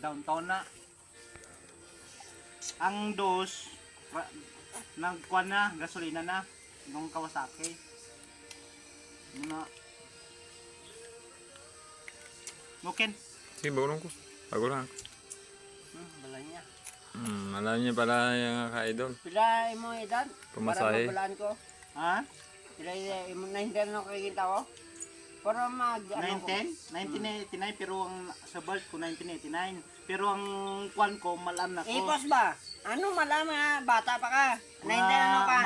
Downtown na. Ang dos, nagkuhan na, gasolina na. Nung Kawasaki. Muna. Mungkin. Sige, bago ko. Bago lang. Bala niya. Alam niya pala yung ka-idol. Pila mo edad? Pamasahe. Para mabalaan ko. Ha? Pila mo na hindi na kakikita ko. Para mag... 1989 pero ang sa birth ko 1989. Pero ang kwan ko malam na ko. Ipos ba? Ano malam ha? Bata pa ka. 19 ano ka?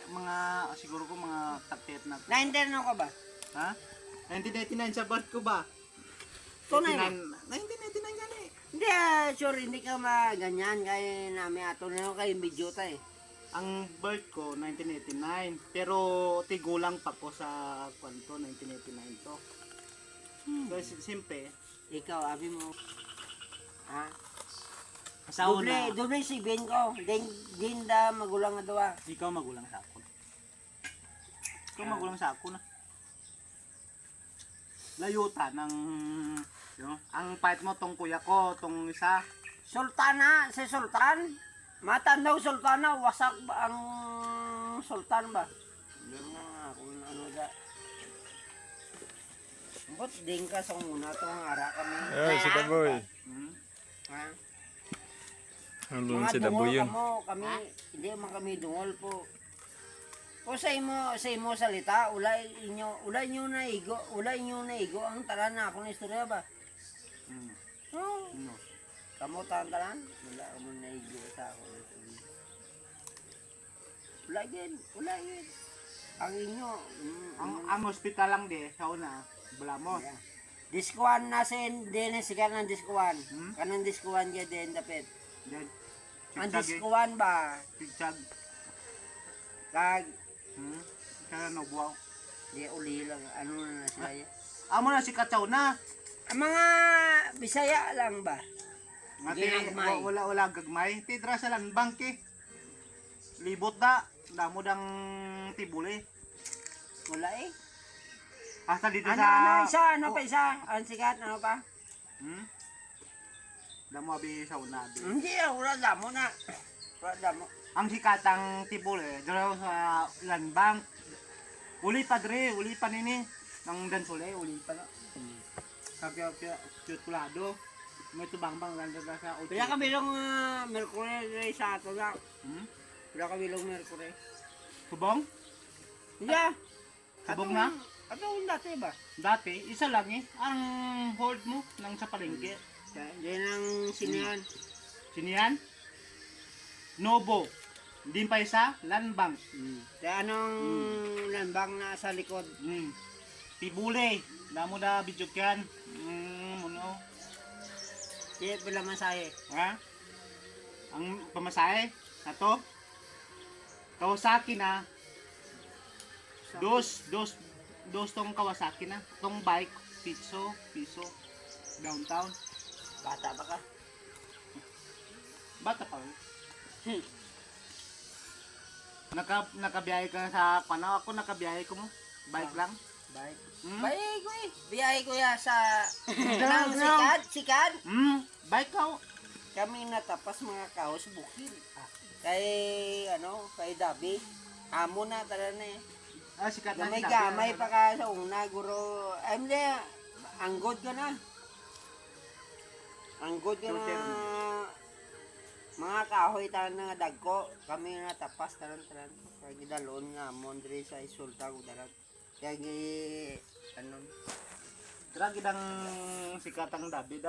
Mga siguro ko mga 38 na. 19 ano ka ba? Ha? 1989 sa birth ko ba? Tunay ba? 1989 yan eh. Hindi sure hindi ka maganyan kaya namin ato na kayo video tayo. Ang birth ko 1989 pero tigulang pa ko sa kwanto 1989 to. So simple, Ikaw abi mo. Ha? sa una, Doble si Ben ko. Din da magulang nga dawa. ikaw magulang sa ako. Ikaw magulang sa ako na. Layuta ng ang part mo tong kuya ko, tong isa. Sultana, si Sultan. Matandaw Sultana, wasak ba ang Sultan ba? Hindi na kung ano da. Ba't din ka sa una itong ara kami? Ay, si Daboy. Ha? Andun Mga si dungol Daboy yun. kami, hindi man kami dungol po. O sa imo salita, ulay nyo na igo ang talan na akong istorya ba? Oh. No. Kamu talan? Wala mo na igo sa ako. Wala yun. Ang inyo, Ang hospital lang di sa una, Balamos. yeah. Diskuan na sin din sikat ng diskuan. Hmm? Kanang diskuan ya din dapit. Diyan. Ang Chichag. diskuan ba? Chichag. Kag Kaya no buwaw. di uli lang ano na sila. Amo na si Katsaw na. Ang mga Bisaya lang ba? Ngati Ginagmay. wala gagmay. Tidra sa lang bangke. Libot da. Damo dang tibuli. Wala eh. Hasta dito Ano sa ano pa isa? Ang sikat ano pa? Damo abi sa una. Abi. Hindi wala damo na. Wala damo. Ang sikatang tibuli dito sa Landbank. Uli pa nini. Nang dansole uli pa na. Kapya cute kulado. May tubang-bang lang sa ulti. Pila kami lang Mercury sa ato na. Pila kami lang Mercury. Subong? Yeah. Subong na? Ato yung dati ba? Dati, isa lang eh. Ang hold mo nang sa palengke. Yan ang sinihan. Sinihan? Nobo. Hindi pa isa, Landbank. Kaya anong landbang na sa likod? Tibule. Damo da video kyan. Ano? Kaya pila masahe. Ha? Ang pamasahe na to. Kawasaki na. Dos tong Kawasaki na. Tong bike, piso. Downtown. Bata ba ka? Bata pa. Nakabiyahe ka sa panaw. Ako nakabiyahe ko mo. Bike lang. Bike. Hmm? Bike ko eh. Biyay ko ya sa Lang, sikat. Bike ka. Kami natapas mga kaos bukid. Kay kay Dabi. Amo na tara na eh. Sikat na Gamay pa ka sa una guro. Ay hindi, anggod ka na. Anggod ka na. Mga kahoy tanan nga dagko. Kami natapas tanan. Kaya gidalon nga mondre sa isulta ko darat. Kaya Dragi ng sikatang David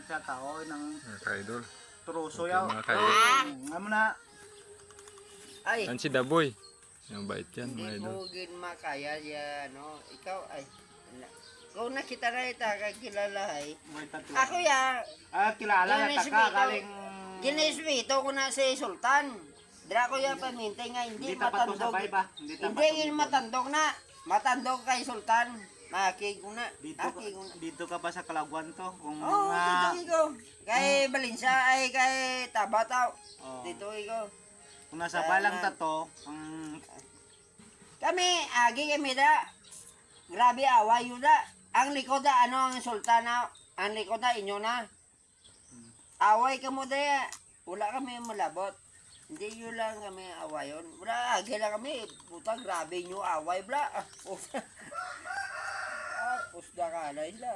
sa tao ng Ka-idol. Turoso Okay, yaw. mga ka-idol. Nga mo na. ay, Yan si Daboy. Yung bait yan, mga hindi idol. mo gin makaya ya, ikaw ay, kung nakita na ita, kakilala ay, May tatlo. ako ya, Kilala na taka galing. giniswito ko na si Sultan. Dira ko ya pamintay nga, hindi Hindi tapat to sa matandog. bayba. Hindi tapat Hindi, to yun sa matandog na. Matandog kay Sultan. Makikig ko na. Dito dito ka pa sa Kalaguan to kung Oo, dito ikaw. Kay Balinsa ay kay Tabataw. Oh. Dito ikaw. kung nasa balang tato, ang Kami, kami da. Grabe away yun da. Ang likod da, ang Sultan na, ang likod da, inyo na. away ka mo daya. Wala kami malabot. Hindi yun lang kami awayon. Wala, agi lang kami. Puta, grabe nyo away, bla. Puta. Pusda ka na ila.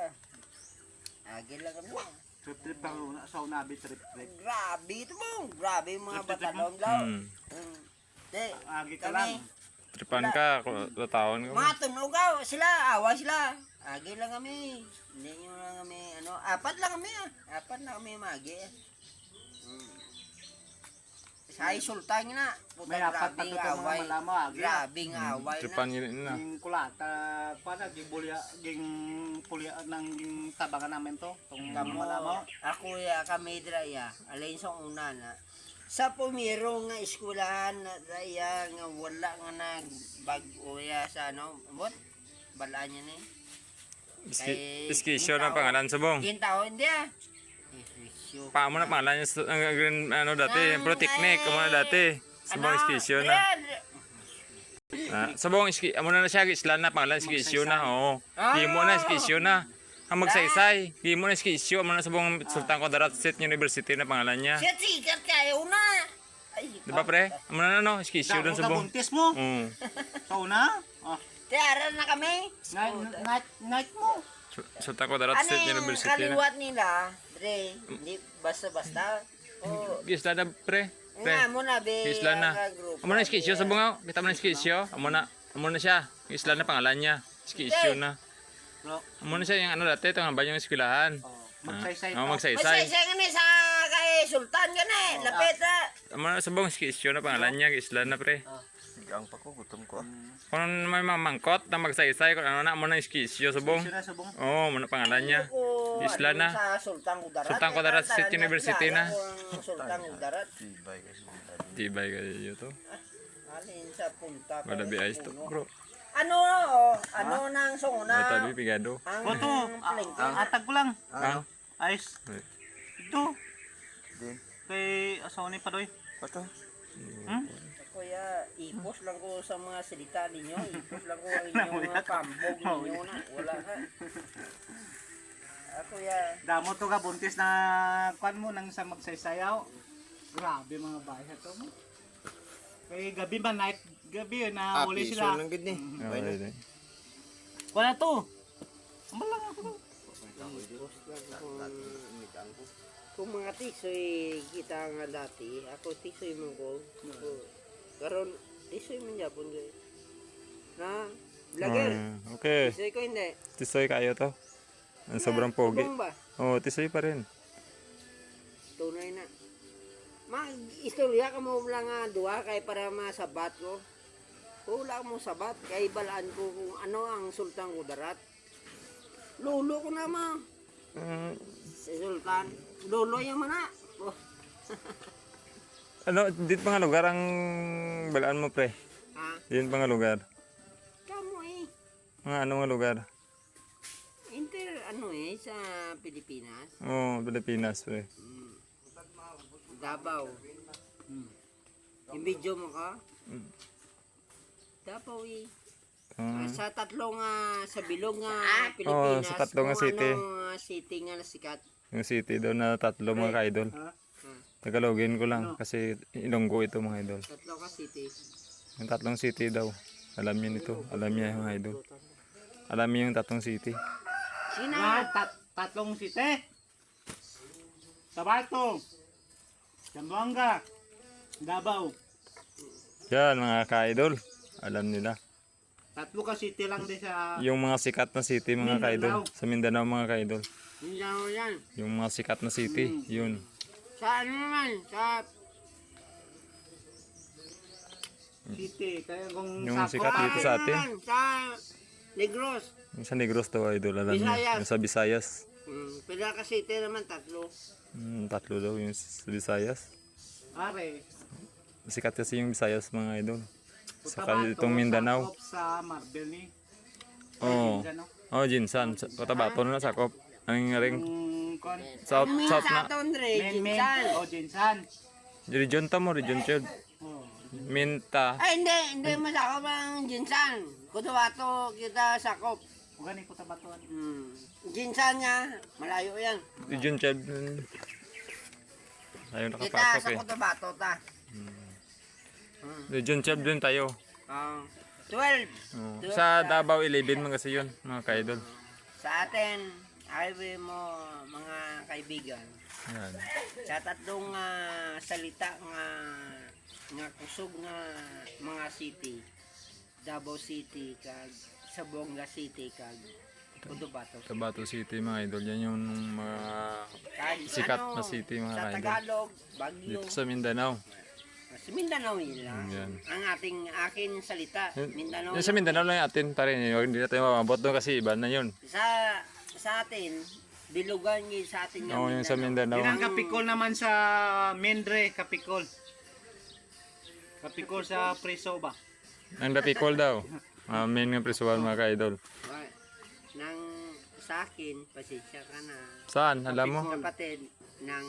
Agi lang kami. Trip-trip lang una. Sa unabi, trip-trip. Grabe ito mo. Grabe yung mga Trip-trip batalong daw. Di, Agi ka kami. lang. Tripan ka, taon ka. Mga tunugaw sila, away sila. Agi lang kami. Hindi nyo lang kami, ano, apat lang kami ah. Apat lang kami magi. Sa sultan na. Puta, May apat na grabing ito mga away. malama. Agi. Grabing away na. Tripan yun na. Ging kulata. Paano? Ging bulya. Ging pulya ng ging tabangan namin to. Itong Kamo, malama. ako ya, kami draya. Alin sa una na. Sa pumiro nga eskwelahan na draya nga wala nga nagbag-o ya sa ano. What? Balaan niya ni. Iskisyo na pangalan subong. Gintaw hindi ah. Iskisyo. Paamo na pangalan niya sa ano dati, pro technique amo na dati. Subong iskisyo na. Subong iski amo na siya islan na pangalan iskisyo na. Oo. Gimo na iskisyo na. Ang magsaysay, gimo na iskisyo amo na subong Sultan Kudarat State University na pangalan niya. Siya sikat kayo na. Ay, Di ba pre? Amo na no, iskisyo dun subong. Buntis mo. Oo. Sa una. Oh. tiara na kami. Night mo. Sultan Kudarat Ano State yung University na. kaliwat nila? Dre, hindi basta-basta. Oh, Gisla na pre. nga mo na be. Gisla na. grupo. Amo na iskisyo subong nga. Kita mo na iskisyo. Amo na siya. Isla na pangalan niya. Iskisyo na. Bro. Amo na siya yung ano dati, itong hambay yung eskwelahan. Magsaysay. Oo, Magsay magsaysay. gani sa kay Sultan gani. Lapit na. Amo na subong iskisyo na pangalan niya. Isla na pre. Sigang pa ko, gutom ko. Kung may mga mangkot na magsaysay, kung ano na, amo na iskisyo subong. Sira subong. Oo, ano pangalan niya. Isla na. Sa Sultan Kudarat. Sultan Kudarat State University na. Sultan Kudarat. Tibay kasi. Tibay kayo to. Alin sa punta. Wala biayos to, bro. Ano nang sunguna? Matabi pigado. Ang Boto. palengke. Atag ko lang. Ah, Ayos. Ay. Ito. Din. Kay asawa ni Padoy. Pato. Hmm? Kuya, ipos lang ko sa mga salita ninyo. Ipos lang ko ang inyong mga pambog ninyo na. Wala ka. Kuya, Damo to ka buntis na kwan mo nang sa magsaysayaw. Grabe mga bahay sa to. Kay gabi ba night gabi na uli Piso sila. lang gid ni. okay. Wala to. Malang ako. ipos lang ko. Kung mga tisoy kita nga dati, ako tisoy mo ko. Karon, tisoy mo Japon ko. Na, vlogger. Okay. Tisoy ko hindi. Tisoy kayo to. Ang sobrang pogi. Subong ba? Oo, tisoy pa rin. Tunay na. Mag-istorya ka mo lang nga duha kay para masabat ko. Wala mo sabat kay balaan ko kung ano ang Sultan Kudarat. Lolo ko na mo. Si Sultan. Lolo yung mana. Oh. Ano, dito pa nga lugar ang balaan mo pre? Ha? Dito pa nga lugar. Kamu eh. Mga ano nga lugar? Sa Pilipinas. Oo, Pilipinas pre. Davao. Yung video mo ka? Davao eh. Sa tatlong sa bilog nga Pilipinas. sa tatlong nga kung city. Anong city nga nasikat. Yung city daw na tatlo mga ka-idol. Tagalogin ko lang kasi Ilonggo ito mga idol. Tatlo ka city. Yung tatlong city daw. Alam niya nito. Alam niya yung idol. Alam niya yung tatlong city. Sina? Tatlong site. Tabato. Zamboanga. Davao. Yan mga ka-idol. Alam nila. Tatlo ka city lang din sa Yung mga sikat na city mga ka-idol. Sa Mindanao mga ka-idol. Mindanao yan. Yung mga sikat na city. Yun. Sa ano naman? Sa city. Kaya kung Yung Sako, sikat dito sa atin. naman, sa Negros. Yung sa Negros daw idol. Alam niya. Visayas. Yung sa Visayas. Pila ka city naman, tatlo. Tatlo daw yung sa Visayas. Are. Sikat kasi yung Visayas mga idol. Saka Cotabato, itong Mindanao. sakop sa Marbel ni. Oo. Dyan, no? Oh, Jinsan. Cotabato na sakop. Ang ring. Kung kon. South Minsan na. sa Andre, Men. Jinsan. O Jinsan. Region ta mo, region child. Oh. Minta. Ay, hindi masakop ang Jinsan. Cotabato kita sakop. O gani Cotabatoan. Jinsan niya, malayo yan. Region child. Tayo Kita nakapasok sa eh. Cotabato ta. Region 12 din tayo. 12. Oh. Sa Davao 11 man kasi yun, mga ka-idol. Sa atin, ay mo mga kaibigan, Yan. sa tatlong salita nga kusog nga mga city, Davao City kag Sabonga City kag Cotabato. Tabato City mga idol, yan yung mga Kag, sikat na city mga sa idol. Tagalog, Bagyo, Dito sa Mindanao. sa Mindanao yun lang. Yan. Ang akin salita, Mindanao. Yung sa Mindanao lang yung atin pa rin. Hindi natin mamabot doon kasi iba na yun. Sa atin, bilugan yun sa atin nga Oo, yung sa Mindanao. Yun ang kapikol naman sa Mendre, kapikol. Kapikol sa preso ba? Ang dapikol daw. Main nga presuan mga ka-idol. Nang sa akin, pasensya ka na. Saan? Alam mo? Kapatid ng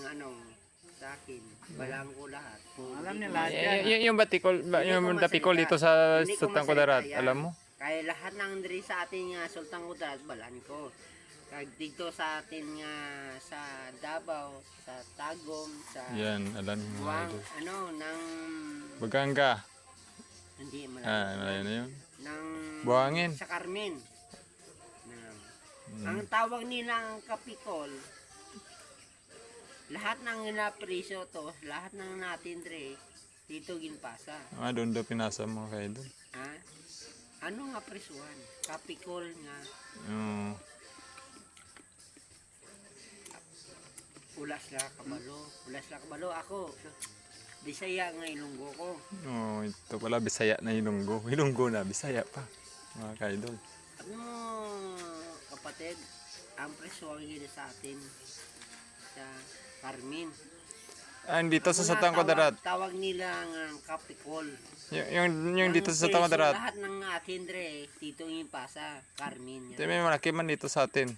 sa akin, balang ko lahat. Alam niya lahat yan. Yung batikol, yung dapikol dito sa Hindi ko Sultan masalita Kudarat, yan. alam mo? Kaya lahat ng diri sa atin nga Sultan Kudarat, balaan ko. Kag dito sa atin nga sa Davao, sa Tagum, sa Yan, alam mo mga Buang, idol. ng Baganga. hindi malayo. Malayo na yun. Ng Buhangin. sa Carmen. Ang tawag nilang kapikol, lahat ng napriso to, lahat ng natin dre, dito ginpasa. Doon daw pinasa mga ka-idol. Ha? Ano nga prisuhan? Kapikol nga, Oo. ulas la kabalo. Ulas la kabalo ako. Bisaya nga ilunggo ko. Ito pala Bisaya na Ilonggo. Ilonggo na, Bisaya pa. Mga ka-idol. Ano kapatid, ang prisuhan gina sa atin sa Carmen. Dito sa Sultan Kudarat. Tawag nila nga kapikol. Yung dito sa Sultan Ang Kudarat. lahat ng atin dre, dito yung pasa, Carmen. Ito may malaki man dito sa atin.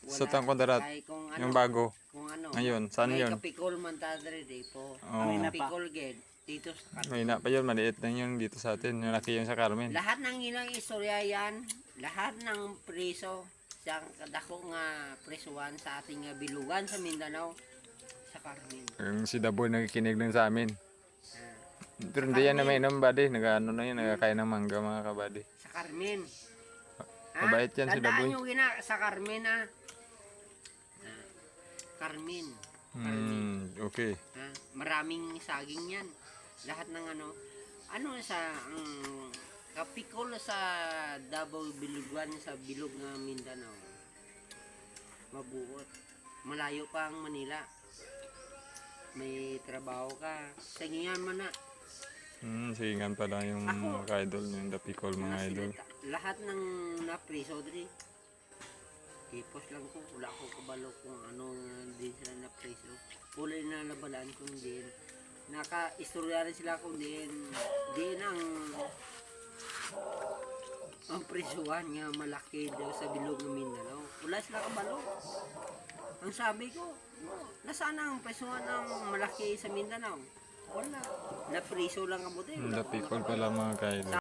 Sultan Kudarat. Kung Yung bago. Kung ano. Ngayon, saan may yun? kapikol man ta dre po. Oo. Kapikol ged dito sa Carmen. May na pa yun, maliit lang yung dito sa atin. Yung laki yung sa Carmen. Lahat ng ilang istorya yan, lahat ng preso, sa kadako nga presuan sa ating nga bilugan sa Mindanao, sa Carmen. Yung si Daboy nakikinig lang sa amin. Ah, Pero hindi yan na may inom buddy. Nag-ano na yun, nagkakain ng mangga mga kabady. sa Carmen. Mabait yan si Daboy. Tandaan nyo sa Carmen Carmen. Okay. Maraming saging yan. Lahat ng sa kapikol sa Davao Bilugan sa bilog nga Mindanao. Mabuot. Malayo pa ang Manila. May trabaho ka. Sagingan man na. Singan pala yung Ako, mga idol, yung dapikol mga idol. Lahat ng napriso diri. Tipos lang ko, wala ko kabalo kung ano din sila napriso. Kulay na nabalaan kung din. Naka-istorya rin sila kung din ang prisuhan nga malaki daw sa bilog ng Mindanao. Wala sila kabalo. Ang sabi ko, nasaan ang prisuhan ng malaki sa Mindanao? Wala. Napriso lang ang buti. Dapikol pala mga idol.